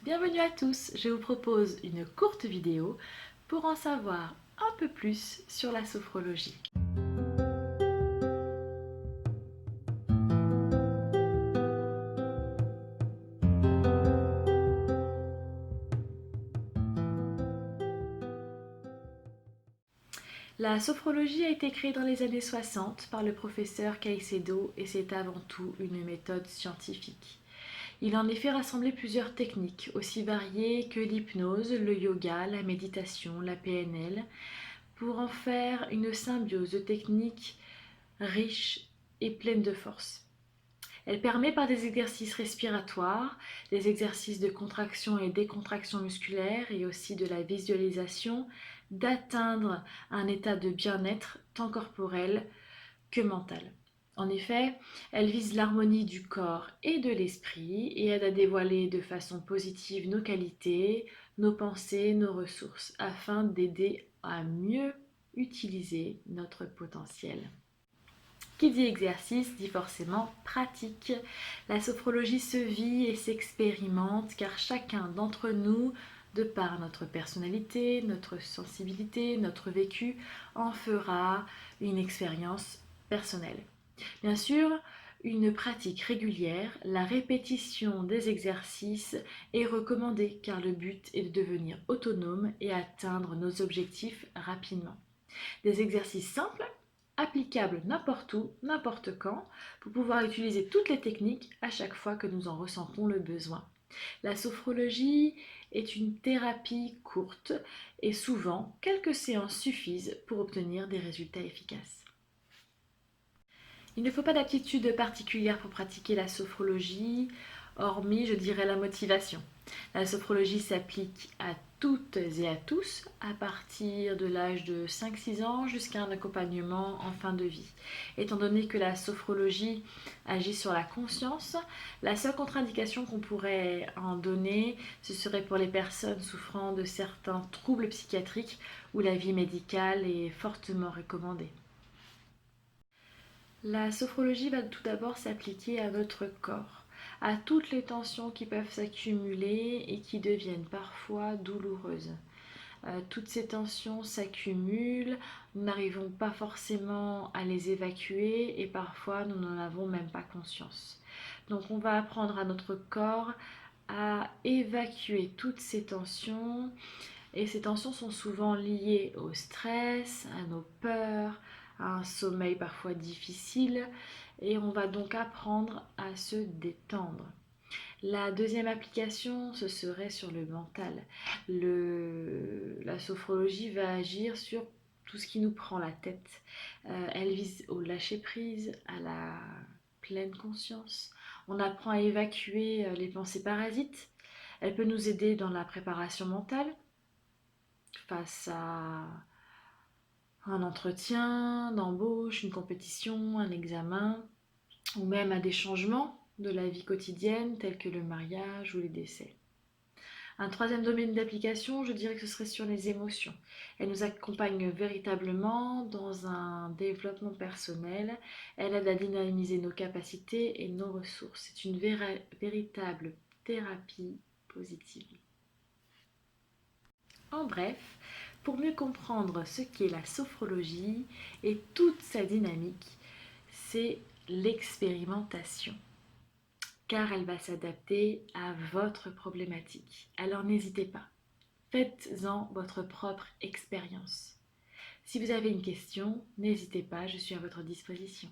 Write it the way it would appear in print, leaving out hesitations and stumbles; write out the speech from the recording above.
Bienvenue à tous, je vous propose une courte vidéo pour en savoir un peu plus sur la sophrologie. La sophrologie a été créée dans les années 60 par le professeur Caicedo et c'est avant tout une méthode scientifique. Il a en effet rassemblé plusieurs techniques, aussi variées que l'hypnose, le yoga, la méditation, la PNL, pour en faire une symbiose de techniques riches et pleines de force. Elle permet par des exercices respiratoires, des exercices de contraction et décontraction musculaire et aussi de la visualisation, d'atteindre un état de bien-être tant corporel que mental. En effet, elle vise l'harmonie du corps et de l'esprit et aide à dévoiler de façon positive nos qualités, nos pensées, nos ressources, afin d'aider à mieux utiliser notre potentiel. Qui dit exercice dit forcément pratique. La sophrologie se vit et s'expérimente car chacun d'entre nous, de par notre personnalité, notre sensibilité, notre vécu, en fera une expérience personnelle. Bien sûr, une pratique régulière, la répétition des exercices est recommandée car le but est de devenir autonome et atteindre nos objectifs rapidement. Des exercices simples, applicables n'importe où, n'importe quand, pour pouvoir utiliser toutes les techniques à chaque fois que nous en ressentons le besoin. La sophrologie est une thérapie courte et souvent quelques séances suffisent pour obtenir des résultats efficaces. Il ne faut pas d'aptitude particulière pour pratiquer la sophrologie, hormis, je dirais, la motivation. La sophrologie s'applique à toutes et à tous à partir de l'âge de 5-6 ans jusqu'à un accompagnement en fin de vie. Étant donné que la sophrologie agit sur la conscience, la seule contre-indication qu'on pourrait en donner, ce serait pour les personnes souffrant de certains troubles psychiatriques où l'avis médical est fortement recommandé. La sophrologie va tout d'abord s'appliquer à votre corps, à toutes les tensions qui peuvent s'accumuler et qui deviennent parfois douloureuses. Toutes ces tensions s'accumulent, nous n'arrivons pas forcément à les évacuer et parfois nous n'en avons même pas conscience. Donc on va apprendre à notre corps à évacuer toutes ces tensions et ces tensions sont souvent liées au stress, à nos peurs, à un sommeil parfois difficile et on va donc apprendre à se détendre. La deuxième application, ce serait sur le mental. La sophrologie va agir sur tout ce qui nous prend la tête. Elle vise au lâcher-prise, à la pleine conscience. On apprend à évacuer les pensées parasites. Elle peut nous aider dans la préparation mentale face à un entretien d'embauche, une compétition, un examen, ou même à des changements de la vie quotidienne tels que le mariage ou les décès. Un troisième domaine d'application, je dirais que ce serait sur les émotions. Elle nous accompagne véritablement dans un développement personnel. Elle aide à dynamiser nos capacités et nos ressources. C'est une véritable thérapie positive. En bref, pour mieux comprendre ce qu'est la sophrologie et toute sa dynamique, c'est l'expérimentation, car elle va s'adapter à votre problématique. Alors n'hésitez pas, faites-en votre propre expérience. Si vous avez une question, n'hésitez pas, je suis à votre disposition.